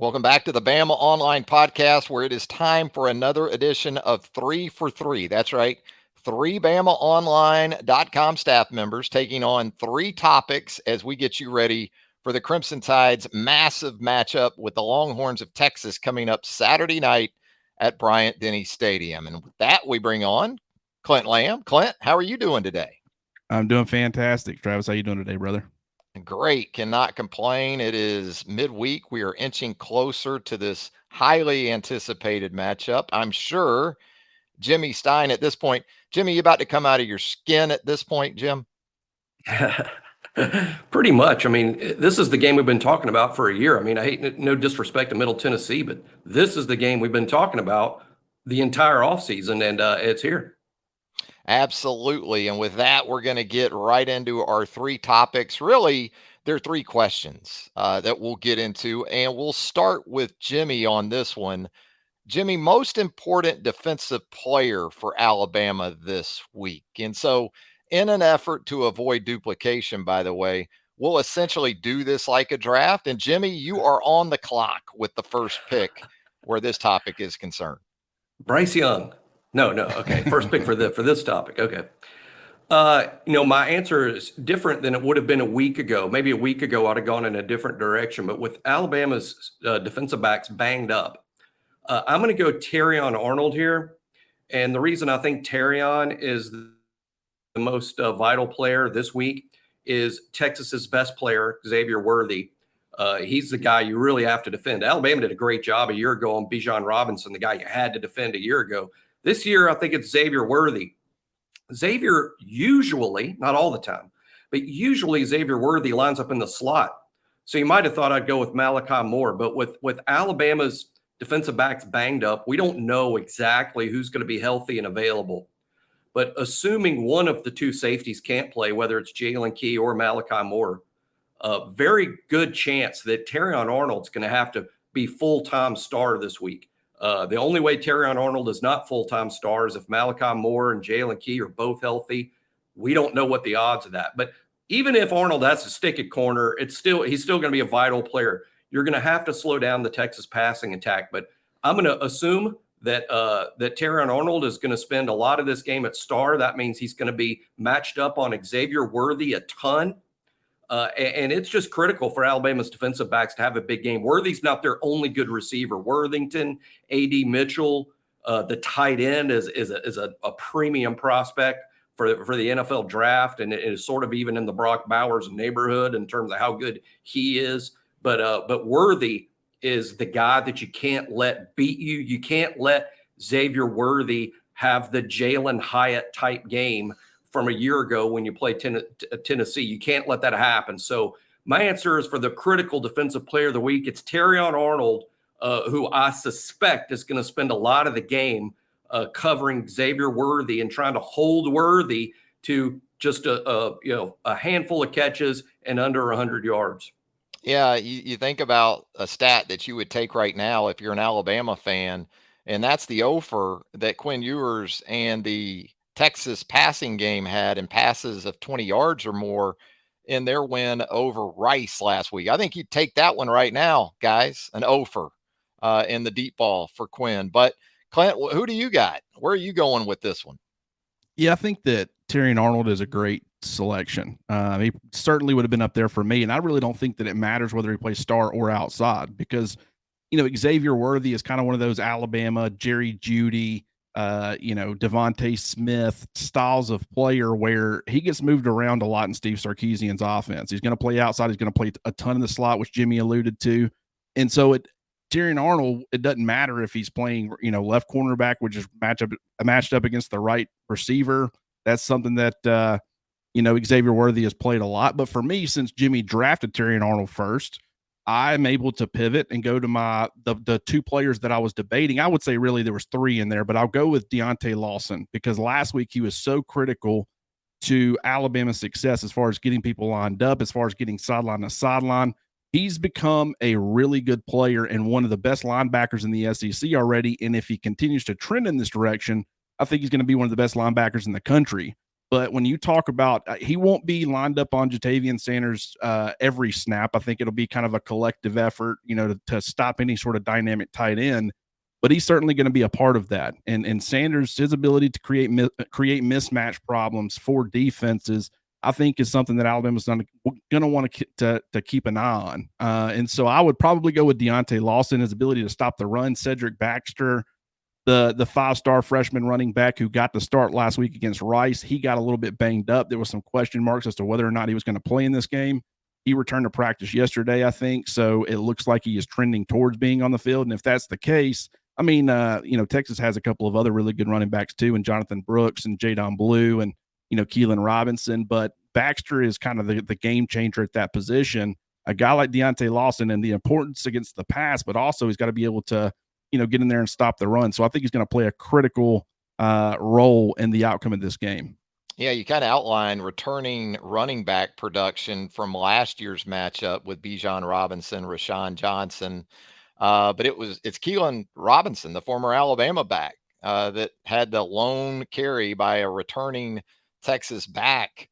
Welcome back to the Bama Online Podcast, where it is time for another edition of 3 for 3. That's right. Three BamaOnline.com staff members taking on three topics as we get you ready for the Crimson Tide's massive matchup with the Longhorns of Texas coming up Saturday night at Bryant-Denny Stadium. And with that, we bring on Clint Lamb. Clint, how are you doing today? I'm doing fantastic. Travis, how you doing today, brother? Great. Cannot complain. It is midweek. We are inching closer to this highly anticipated matchup. I'm sure Jimmy Stein at this point. Jimmy, you about to come out of your skin at this point, Jim? Pretty much. I mean, this is the game we've been talking about for a year. I mean, I hate no disrespect to Middle Tennessee, but this is the game we've been talking about the entire offseason, and it's here. Absolutely. And with that, we're going to get right into our three topics. Really, there are three questions that we'll get into, and we'll start with Jimmy on this one. Jimmy, most important defensive player for Alabama this week. And so, in an effort to avoid duplication, by the way, we'll essentially do this like a draft. And Jimmy, you are on the clock with the first pick where this topic is concerned. Bryce Young. No. Okay. First pick for this topic. Okay. My answer is different than it would have been a week ago. Maybe a week ago, I'd have gone in a different direction. But with Alabama's defensive backs banged up, I'm going to go Terrion Arnold here. And the reason I think Terrion is the most vital player this week is Texas's best player, Xavier Worthy. He's the guy you really have to defend. Alabama did a great job a year ago on Bijan Robinson, the guy you had to defend a year ago. This year, I think it's Xavier Worthy. Xavier usually, not all the time, but usually Xavier Worthy lines up in the slot. So you might have thought I'd go with Malachi Moore, but with Alabama's defensive backs banged up, we don't know exactly who's going to be healthy and available. But assuming one of the two safeties can't play, whether it's Jalen Key or Malachi Moore, a very good chance that Terrion Arnold's going to have to be full-time star this week. The only way Terrion Arnold is not full-time star is if Malachi Moore and Jalen Key are both healthy. We don't know what the odds of that. But even if Arnold has to stick at corner, he's still going to be a vital player. You're going to have to slow down the Texas passing attack. But I'm going to assume that Terrion Arnold is going to spend a lot of this game at star. That means he's going to be matched up on Xavier Worthy a ton. And it's just critical for Alabama's defensive backs to have a big game. Worthy's not their only good receiver. Worthington, A.D. Mitchell, the tight end is a premium prospect for the NFL draft, and it is sort of even in the Brock Bowers neighborhood in terms of how good he is. But Worthy is the guy that you can't let beat you. You can't let Xavier Worthy have the Jalen Hyatt type game from a year ago when you played Tennessee. You can't let that happen. So my answer is for the critical defensive player of the week, it's Terrion Arnold, who I suspect is going to spend a lot of the game covering Xavier Worthy and trying to hold Worthy to just a handful of catches and under 100 yards. Yeah, you think about a stat that you would take right now if you're an Alabama fan, and that's the offer that Quinn Ewers and the Texas passing game had in passes of 20 yards or more in their win over Rice last week. I think you'd take that one right now, guys, an offer in the deep ball for Quinn. But Clint, who do you got? Where are you going with this one? Yeah, I think that Terrion Arnold is a great selection. He certainly would have been up there for me, and I really don't think that it matters whether he plays star or outside because, Xavier Worthy is kind of one of those Alabama, Jerry Jeudy, Devontae Smith styles of player where he gets moved around a lot in Steve Sarkisian's offense. He's going to play outside. He's going to play a ton in the slot, which Jimmy alluded to. And so Terrion Arnold, it doesn't matter if he's playing, left cornerback, which is matched up against the right receiver. That's something that, Xavier Worthy has played a lot. But for me, since Jimmy drafted Terrion Arnold first, I'm able to pivot and go to the two players that I was debating. I would say really there was three in there, but I'll go with Deontay Lawson because last week he was so critical to Alabama's success as far as getting people lined up, as far as getting sideline to sideline. He's become a really good player and one of the best linebackers in the SEC already. And if he continues to trend in this direction, I think he's going to be one of the best linebackers in the country. But when you talk about he won't be lined up on Jatavian Sanders every snap. I think it'll be kind of a collective effort, to stop any sort of dynamic tight end. But he's certainly going to be a part of that. And Sanders, his ability to create mismatch problems for defenses, I think, is something that Alabama's going to want to keep an eye on. And so I would probably go with Deontay Lawson, his ability to stop the run. Cedric Baxter, the 5-star freshman running back who got to start last week against Rice, he got a little bit banged up. There was some question marks as to whether or not he was going to play in this game. He returned to practice yesterday, I think. So it looks like he is trending towards being on the field. And if that's the case, I mean, Texas has a couple of other really good running backs too, and Jonathan Brooks and Jadon Blue and, Keelan Robinson. But Baxter is kind of the game changer at that position. A guy like Deontay Lawson, and the importance against the pass, but also he's got to be able to, get in there and stop the run. So I think he's going to play a critical role in the outcome of this game. Yeah, you kind of outlined returning running back production from last year's matchup with Bijan Robinson, Rashawn Johnson. But it's Keelan Robinson, the former Alabama back, that had the lone carry by a returning Texas back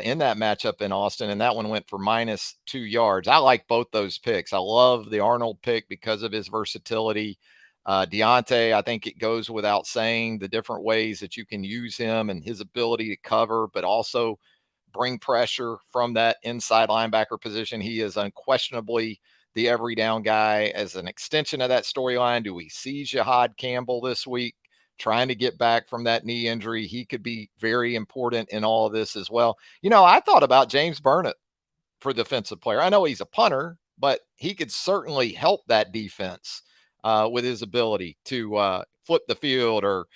in that matchup in Austin, and that one went for -2 yards. I like both those picks. I love the Arnold pick because of his versatility. Deontay, I think it goes without saying the different ways that you can use him and his ability to cover, but also bring pressure from that inside linebacker position. He is unquestionably the every down guy. As an extension of that storyline, do we see Jihad Campbell this week trying to get back from that knee injury? He could be very important in all of this as well. I thought about James Burnett for defensive player. I know he's a punter, but he could certainly help that defense with his ability to flip the field or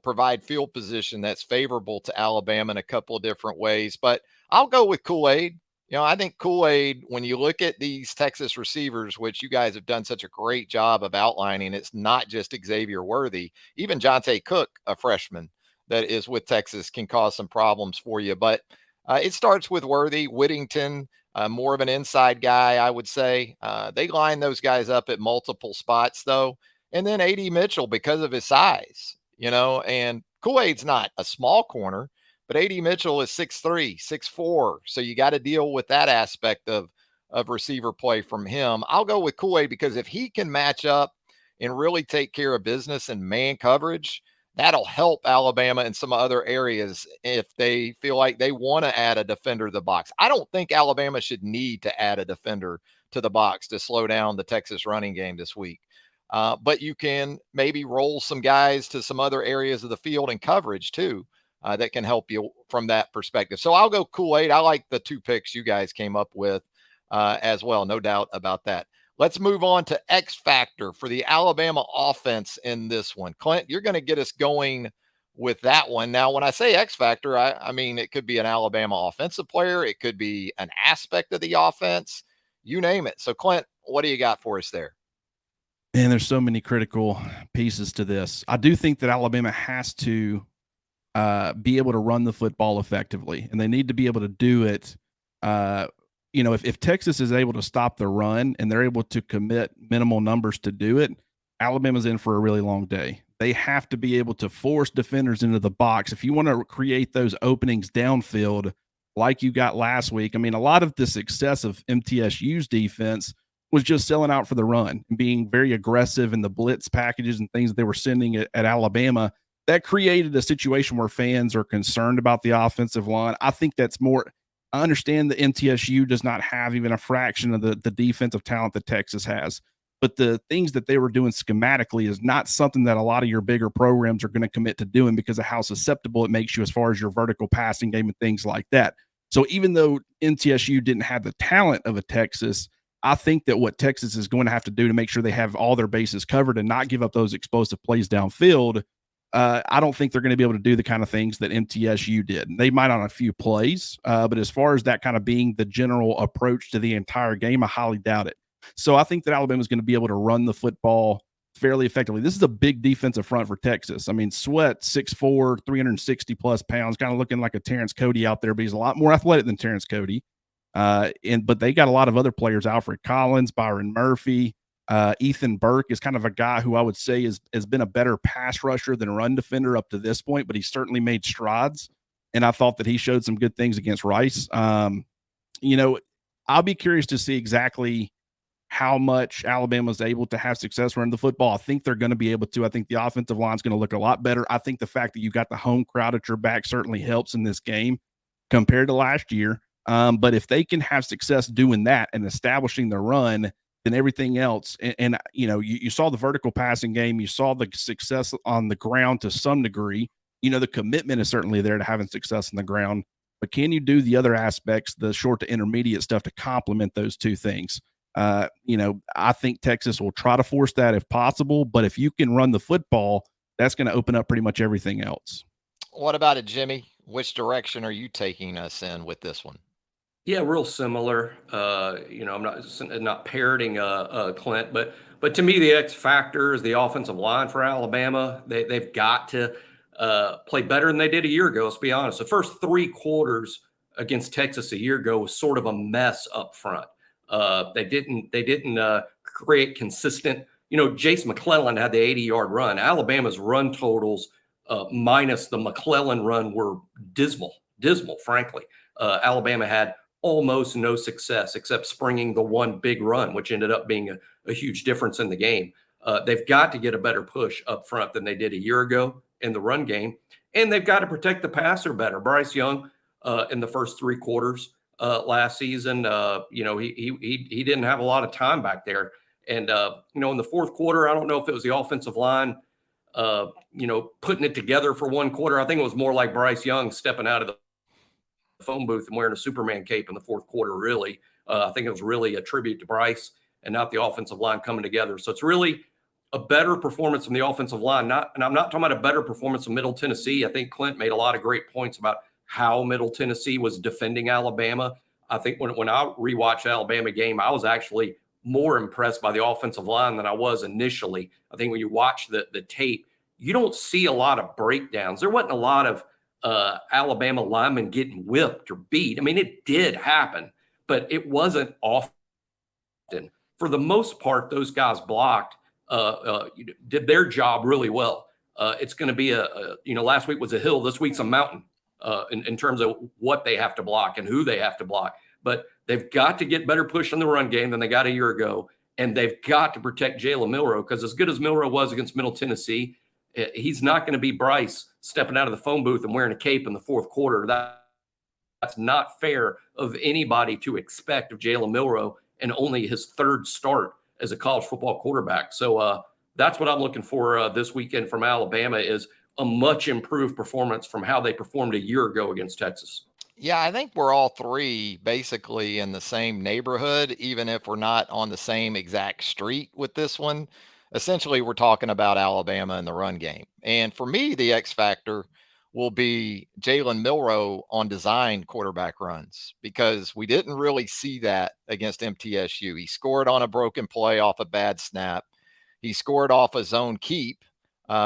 provide field position that's favorable to Alabama in a couple of different ways. But I'll go with Kool-Aid. I think Kool-Aid, when you look at these Texas receivers, which you guys have done such a great job of outlining, it's not just Xavier Worthy. Even Jonte Cook, a freshman that is with Texas, can cause some problems for you. But it starts with Worthy, Whittington, more of an inside guy, I would say. They line those guys up at multiple spots, though. And then A.D. Mitchell, because of his size, and Kool-Aid's not a small corner, but A.D. Mitchell is 6'3", 6'4". So you got to deal with that aspect of receiver play from him. I'll go with Kool-Aid because if he can match up and really take care of business and man coverage, that'll help Alabama in some other areas if they feel like they want to add a defender to the box. I don't think Alabama should need to add a defender to the box to slow down the Texas running game this week. But you can maybe roll some guys to some other areas of the field and coverage too that can help you from that perspective. So I'll go Kool-Aid. I like the two picks you guys came up with as well. No doubt about that. Let's move on to X Factor for the Alabama offense in this one. Clint, you're going to get us going with that one. Now, when I say X Factor, I mean it could be an Alabama offensive player. It could be an aspect of the offense. You name it. So, Clint, what do you got for us there? And there's so many critical pieces to this. I do think that Alabama has to be able to run the football effectively, and they need to be able to do it. If Texas is able to stop the run and they're able to commit minimal numbers to do it, Alabama's in for a really long day. They have to be able to force defenders into the box. If you want to create those openings downfield like you got last week, I mean, a lot of the success of MTSU's defense was just selling out for the run and being very aggressive in the blitz packages and things that they were sending at Alabama. That created a situation where fans are concerned about the offensive line. I think that's more – I understand that MTSU does not have even a fraction of the defensive talent that Texas has, but the things that they were doing schematically is not something that a lot of your bigger programs are going to commit to doing because of how susceptible it makes you as far as your vertical passing game and things like that. So even though MTSU didn't have the talent of a Texas, I think that what Texas is going to have to do to make sure they have all their bases covered and not give up those explosive plays downfield, I don't think they're going to be able to do the kind of things that MTSU did. They might on a few plays, but as far as that kind of being the general approach to the entire game, I highly doubt it. So I think that Alabama is going to be able to run the football fairly effectively. This is a big defensive front for Texas. I mean, Sweat, 6'4", 360-plus pounds, kind of looking like a Terrence Cody out there, but he's a lot more athletic than Terrence Cody. But they got a lot of other players, Alfred Collins, Byron Murphy, Ethan Burke is kind of a guy who I would say has been a better pass rusher than run defender up to this point, but he's certainly made strides. and I thought that he showed some good things against Rice. I'll be curious to see exactly how much Alabama is able to have success running the football. I think they're going to be able to. I think the offensive line is going to look a lot better. I think the fact that you got the home crowd at your back certainly helps in this game compared to last year. But if they can have success doing that and establishing the run, then everything else, you saw the vertical passing game, you saw the success on the ground to some degree. The commitment is certainly there to having success on the ground. But can you do the other aspects, the short to intermediate stuff, to complement those two things? I think Texas will try to force that if possible, but if you can run the football, that's going to open up pretty much everything else. What about it, Jimmy? Which direction are you taking us in with this one? Yeah, real similar. I'm not parroting Clint, but to me, the X factor is the offensive line for Alabama. They've got to play better than they did a year ago. Let's be honest. The first 3 quarters against Texas a year ago was sort of a mess up front. They didn't create consistent. Jace McClellan had the 80-yard run. Alabama's run totals minus the McClellan run were dismal, frankly. Alabama had almost no success except springing the one big run, which ended up being a huge difference in the game. They've got to get a better push up front than they did a year ago in the run game, and they've got to protect the passer better. Bryce Young in the first 3 quarters last season, he didn't have a lot of time back there. And, in the fourth quarter, I don't know if it was the offensive line, putting it together for one quarter. I think it was more like Bryce Young stepping out of the phone booth and wearing a Superman cape in the fourth quarter, really. I think it was really a tribute to Bryce and not the offensive line coming together. So it's really a better performance from the offensive line. And I'm not talking about a better performance from Middle Tennessee. I think Clint made a lot of great points about how Middle Tennessee was defending Alabama. I think when I rewatched the Alabama game, I was actually more impressed by the offensive line than I was initially. I think when you watch the tape, you don't see a lot of breakdowns. There wasn't a lot of Alabama linemen getting whipped or beat. I mean, it did happen, but it wasn't often. For the most part, those guys blocked, did their job really well. It's going to be last week was a hill. This week's a mountain in terms of what they have to block and who they have to block. But they've got to get better push in the run game than they got a year ago. And they've got to protect Jalen Milroe, because as good as Milroe was against Middle Tennessee, he's not going to be Bryce stepping out of the phone booth and wearing a cape in the fourth quarter. That's not fair of anybody to expect of Jalen Milroe, and only his 3rd start as a college football quarterback. So that's what I'm looking for this weekend from Alabama, is a much improved performance from how they performed a year ago against Texas. Yeah, I think we're all three basically in the same neighborhood, even if we're not on the same exact street with this one. Essentially, we're talking about Alabama and the run game. And for me, the X factor will be Jalen Milroe on design quarterback runs, because we didn't really see that against MTSU. He scored on a broken play off a bad snap. He scored off a zone keep,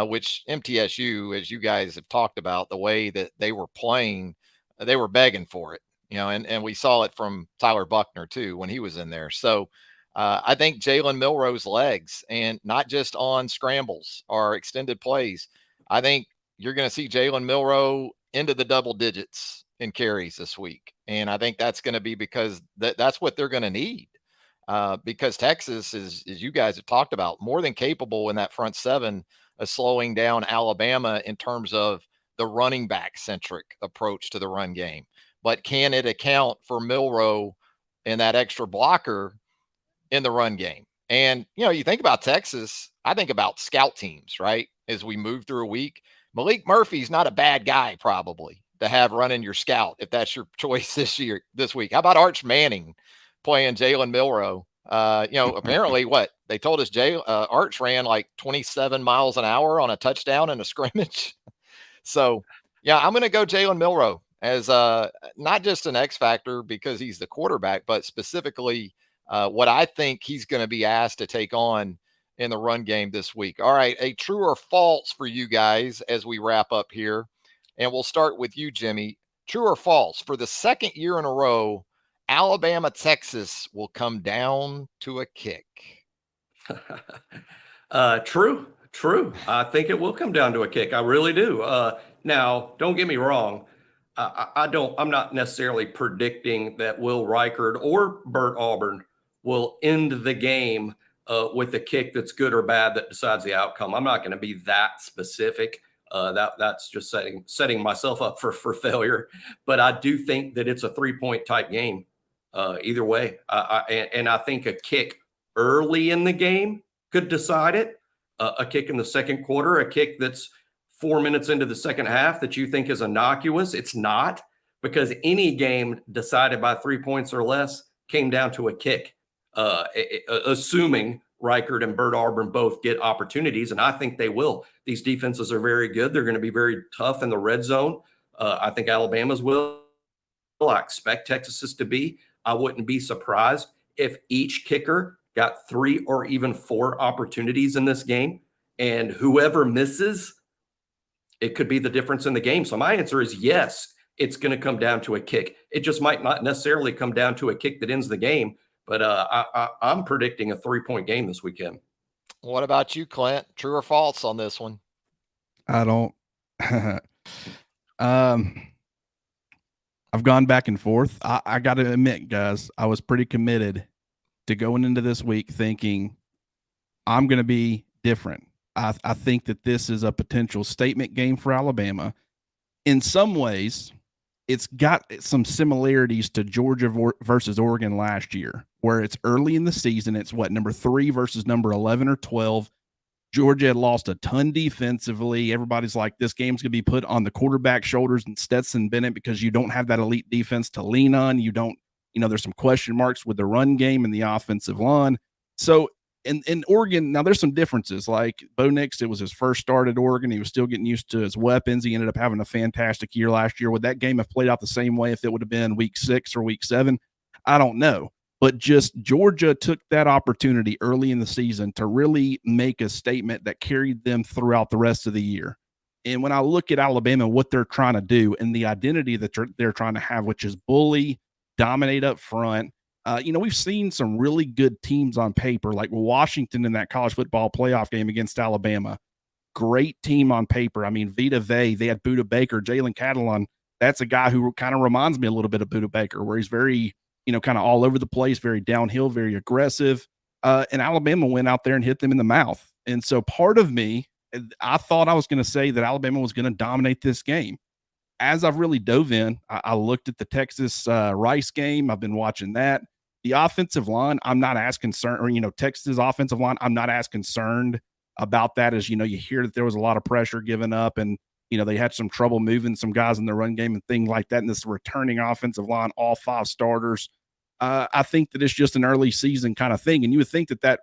which MTSU, as you guys have talked about, the way that they were playing, they were begging for it, and we saw it from Tyler Buckner too when he was in there. So I think Jalen Milroe's legs, and not just on scrambles or extended plays, I think you're going to see Jalen Milroe into the double digits in carries this week. And I think that's going to be because that's what they're going to need. Because Texas is, as you guys have talked about, more than capable in that front 7 of slowing down Alabama in terms of the running back centric approach to the run game. But can it account for Milroe and that extra blocker in the run game? And, you think about Texas, I think about scout teams, right? As we move through a week, Malik Murphy's not a bad guy probably to have running your scout, if that's your choice this week. How about Arch Manning playing Jalen Milroe? Apparently what they told us, Arch ran like 27 miles an hour on a touchdown in a scrimmage. So, yeah, I'm going to go Jalen Milroe as not just an X factor because he's the quarterback, but specifically what I think he's going to be asked to take on in the run game this week. All right, a true or false for you guys as we wrap up here. And we'll start with you, Jimmy. True or false? For the 2nd year in a row, Alabama, Texas will come down to a kick. True. I think it will come down to a kick. I really do. Now, don't get me wrong. I'm not necessarily predicting that Will Reichard or Bert Auburn will end the game with a kick that's good or bad that decides the outcome. I'm not going to be that specific. That's just setting myself up for failure. But I do think that it's a 3-point type game either way. And I think a kick early in the game could decide it. A kick in the second quarter, a kick that's 4 minutes into the second half that you think is innocuous. It's not, because any game decided by 3 points or less came down to a kick, assuming Reichard and Bert Auburn both get opportunities, and I think they will. These defenses are very good. They're going to be very tough in the red zone. I think Alabama's will. I expect Texas's to be. I wouldn't be surprised if each kicker got 3 or even 4 opportunities in this game, and whoever misses, it could be the difference in the game. So my answer is yes, it's going to come down to a kick. It just might not necessarily come down to a kick that ends the game, but I'm predicting a 3-point game this weekend. What about you, Clint? True or false on this one? I don't. I've gone back and forth. I got to admit, guys, I was pretty committed to going into this week thinking I'm going to be different. I think that this is a potential statement game for Alabama. In some ways, it's got some similarities to Georgia versus Oregon last year, where it's early in the season. It's number 3 versus number 11 or 12. Georgia had lost a ton defensively. Everybody's like, this game's going to be put on the quarterback's shoulders and Stetson Bennett because you don't have that elite defense to lean on. You don't, there's some question marks with the run game and the offensive line. So in Oregon, now there's some differences. Like Bo Nix, it was his first start at Oregon. He was still getting used to his weapons. He ended up having a fantastic year last year. Would that game have played out the same way if it would have been week 6 or week 7? I don't know. But just Georgia took that opportunity early in the season to really make a statement that carried them throughout the rest of the year. And when I look at Alabama, what they're trying to do and the identity that they're trying to have, which is bully, dominate up front. We've seen some really good teams on paper, like Washington in that college football playoff game against Alabama. Great team on paper. I mean, Vita Vea, they had Budda Baker, Jalen Catalon. That's a guy who kind of reminds me a little bit of Budda Baker, where he's very, kind of all over the place, very downhill, very aggressive. And Alabama went out there and hit them in the mouth. And so part of me, I thought I was going to say that Alabama was going to dominate this game. As I've really dove in, I looked at the Texas Rice game. I've been watching that. The offensive line, I'm not as concerned, or, Texas offensive line, I'm not as concerned about that as, you hear that there was a lot of pressure given up and, they had some trouble moving some guys in the run game and things like that. And this returning offensive line, all 5 starters. I think that it's just an early season kind of thing. And you would think that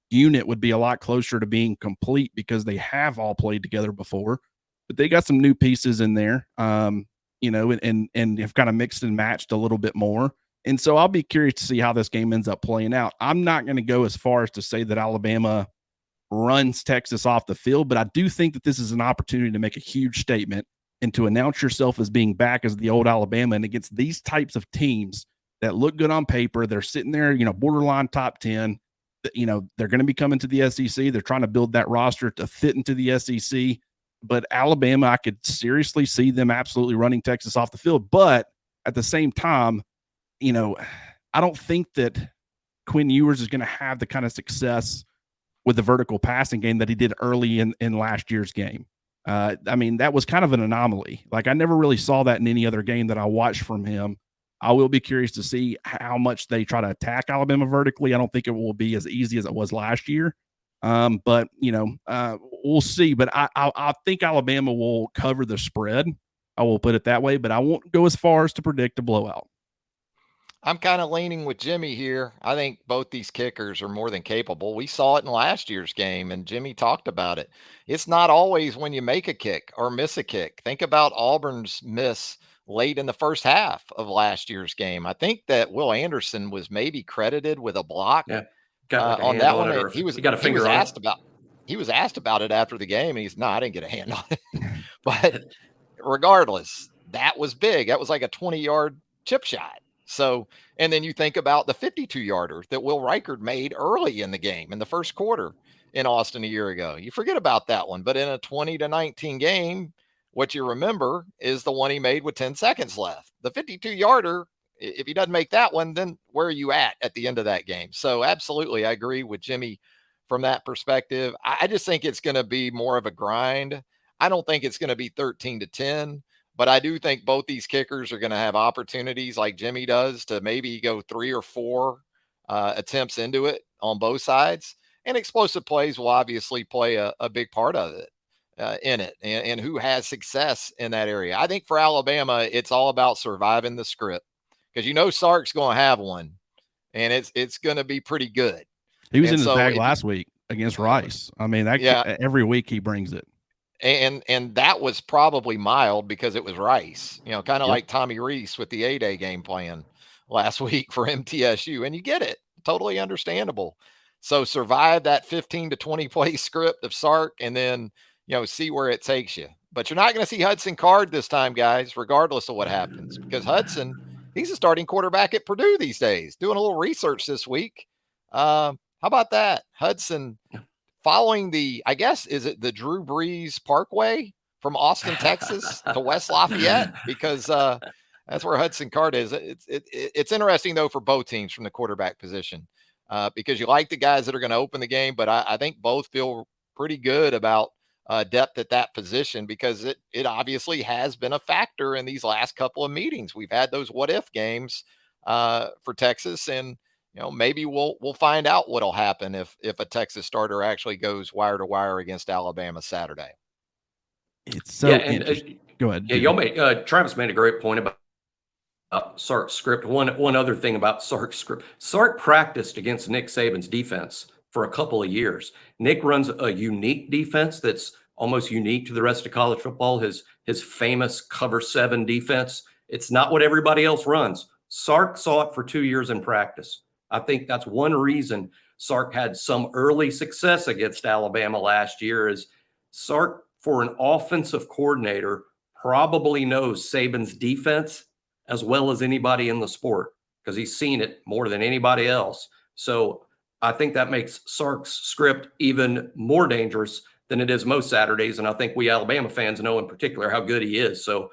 unit would be a lot closer to being complete because they have all played together before, but they got some new pieces in there, and have kind of mixed and matched a little bit more. And so I'll be curious to see how this game ends up playing out. I'm not going to go as far as to say that Alabama runs Texas off the field, but I do think that this is an opportunity to make a huge statement and to announce yourself as being back as the old Alabama. And against these types of teams that look good on paper, they're sitting there, borderline top 10. They're going to be coming to the SEC. They're trying to build that roster to fit into the SEC. But Alabama, I could seriously see them absolutely running Texas off the field. But at the same time, I don't think that Quinn Ewers is going to have the kind of success with the vertical passing game that he did early in last year's game. That was kind of an anomaly. Like, I never really saw that in any other game that I watched from him. I will be curious to see how much they try to attack Alabama vertically. I don't think it will be as easy as it was last year. But we'll see. But I think Alabama will cover the spread. I will put it that way, but I won't go as far as to predict a blowout. I'm kind of leaning with Jimmy here. I think both these kickers are more than capable. We saw it in last year's game, and Jimmy talked about it. It's not always when you make a kick or miss a kick. Think about Auburn's miss late in the first half of last year's game. I think that Will Anderson was maybe credited with a block on that one. He was asked about it after the game, and he's, no, I didn't get a hand on it. But regardless, that was big. That was like a 20-yard chip shot. So, and then you think about the 52-yarder that Will Reichard made early in the game in the first quarter in Austin a year ago. You forget about that one, but in a 20-19 game, what you remember is the one he made with 10 seconds left. The 52-yarder, if he doesn't make that one, then where are you at the end of that game? So absolutely, I agree with Jimmy from that perspective. I just think it's going to be more of a grind. I don't think it's going to be 13-10, but I do think both these kickers are going to have opportunities like Jimmy does to maybe go 3 or 4 attempts into it on both sides. And explosive plays will obviously play a big part of it. In it and who has success in that area. I think for Alabama, it's all about surviving the script because Sark's going to have one and it's going to be pretty good. He was in his bag last week against Rice. I mean, every week he brings it. And that was probably mild because it was Rice, kind of like Tommy Rees with the A-Day game plan last week for MTSU. And you get it. Totally understandable. So survive that 15 to 20 play script of Sark and then see where it takes you. But you're not going to see Hudson Card this time, guys, regardless of what happens, because Hudson, he's a starting quarterback at Purdue these days. Doing a little research this week. How about that? Hudson following I guess, is it the Drew Brees Parkway from Austin, Texas to West Lafayette? Because that's where Hudson Card is. It's interesting, though, for both teams from the quarterback position because you like the guys that are going to open the game, but I think both feel pretty good about depth at that position because it obviously has been a factor in these last couple of meetings. We've had those what if games for Texas, and maybe we'll find out what'll happen if a Texas starter actually goes wire to wire against Alabama Saturday. It's so interesting. Go ahead. Yeah, Travis made a great point about Sark's script. One other thing about Sark's script: Sark practiced against Nick Saban's defense for a couple of years. Nick runs a unique defense that's almost unique to the rest of college football. His famous cover 7 defense. It's not what everybody else runs. Sark saw it for 2 years in practice. I think that's one reason Sark had some early success against Alabama last year is Sark, for an offensive coordinator, probably knows Saban's defense as well as anybody in the sport because he's seen it more than anybody else. So I think that makes Sark's script even more dangerous than it is most Saturdays. And I think we Alabama fans know in particular how good he is. So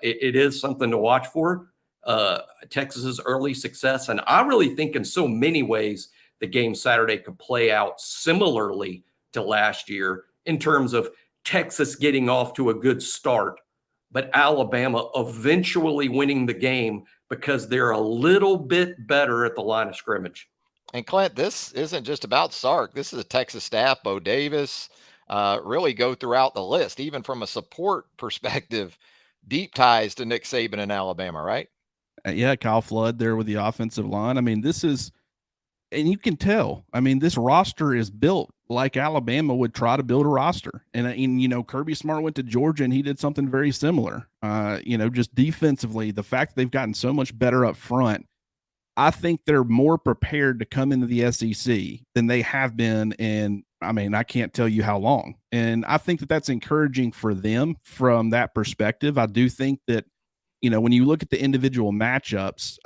it is something to watch for. Texas's early success. And I really think in so many ways, the game Saturday could play out similarly to last year in terms of Texas getting off to a good start, but Alabama eventually winning the game because they're a little bit better at the line of scrimmage. And Clint, this isn't just about Sark. This is a Texas staff, Bo Davis, really go throughout the list, even from a support perspective, deep ties to Nick Saban in Alabama, right? Yeah, Kyle Flood there with the offensive line. I mean, this is, and you can tell, I mean, this roster is built like Alabama would try to build a roster. And Kirby Smart went to Georgia and he did something very similar. Just defensively, the fact that they've gotten so much better up front, I think they're more prepared to come into the SEC than they have been in, I can't tell you how long. And I think that that's encouraging for them from that perspective. I do think that, when you look at the individual matchups,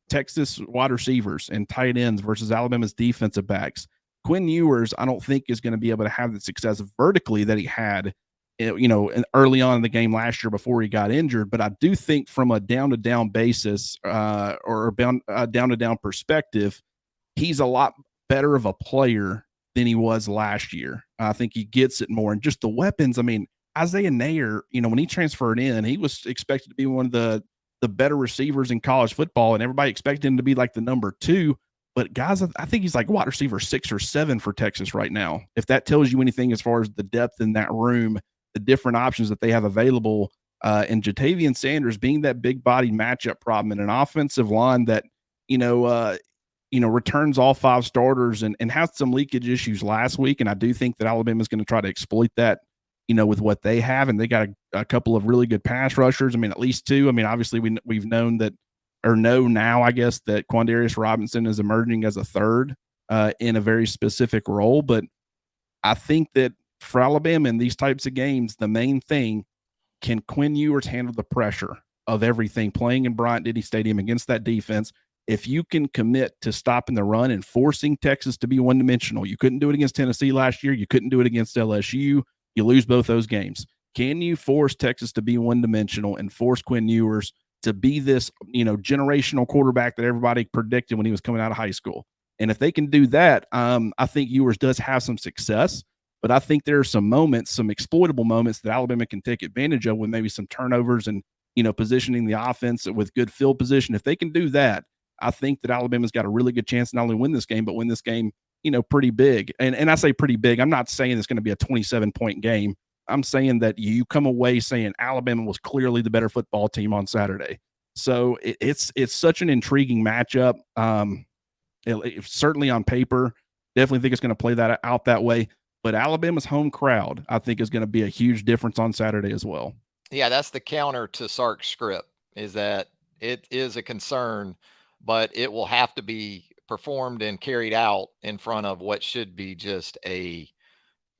Texas wide receivers and tight ends versus Alabama's defensive backs, Quinn Ewers, I don't think is going to be able to have the success vertically that he had, early on in the game last year before he got injured. But I do think from a down-to-down basis or a down-to-down perspective, he's a lot better of a player than he was last year. I think he gets it more. And just the weapons, Isaiah Nair, when he transferred in, he was expected to be one of the better receivers in college football, and everybody expected him to be like the number 2. But guys, I think he's like wide receiver 6 or 7 for Texas right now. If that tells you anything as far as the depth in that room, the different options that they have available, and Jatavian Sanders being that big body matchup problem in an offensive line that, returns all 5 starters and has some leakage issues last week. And I do think that Alabama is going to try to exploit that, with what they have. And they got a couple of really good pass rushers. At least 2. Obviously we've known that, or know now, I guess, that Quandarius Robinson is emerging as a third in a very specific role. But I think that for Alabama in these types of games, the main thing, can Quinn Ewers handle the pressure of everything playing in Bryant-Denny Stadium against that defense? If you can commit to stopping the run and forcing Texas to be one-dimensional, you couldn't do it against Tennessee last year. You couldn't do it against LSU. You lose both those games. Can you force Texas to be one-dimensional and force Quinn Ewers to be this, generational quarterback that everybody predicted when he was coming out of high school? And if they can do that, I think Ewers does have some success. But I think there are some moments, some exploitable moments that Alabama can take advantage of with maybe some turnovers and, positioning the offense with good field position. If they can do that, I think that Alabama's got a really good chance to not only win this game, but win this game, pretty big. And I say pretty big. I'm not saying it's going to be a 27-point game. I'm saying that you come away saying Alabama was clearly the better football team on Saturday. So it's such an intriguing matchup. Certainly on paper, definitely think it's going to play that out that way. But Alabama's home crowd, I think, is going to be a huge difference on Saturday as well. Yeah, that's the counter to Sark's script, is that it is a concern, but it will have to be performed and carried out in front of what should be just a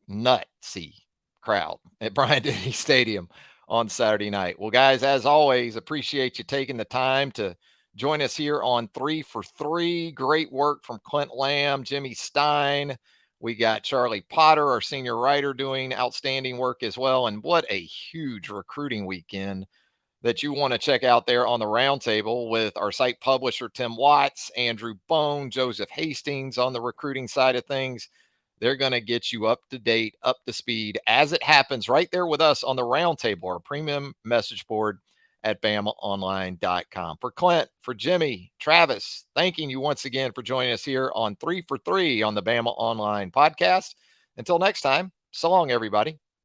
nutsy crowd at Bryant-Denny Stadium on Saturday night. Well, guys, as always, appreciate you taking the time to join us here on 3 for 3. Great work from Clint Lamb, Jimmy Stein. We got Charlie Potter, our senior writer, doing outstanding work as well. And what a huge recruiting weekend that you want to check out there on the roundtable with our site publisher, Tim Watts, Andrew Bone, Joseph Hastings on the recruiting side of things. They're going to get you up to date, up to speed as it happens right there with us on the roundtable, our premium message board at BamaOnline.com. For Clint, for Jimmy, Travis, thanking you once again for joining us here on 3 for 3 on the Bama Online Podcast. Until next time, so long, everybody.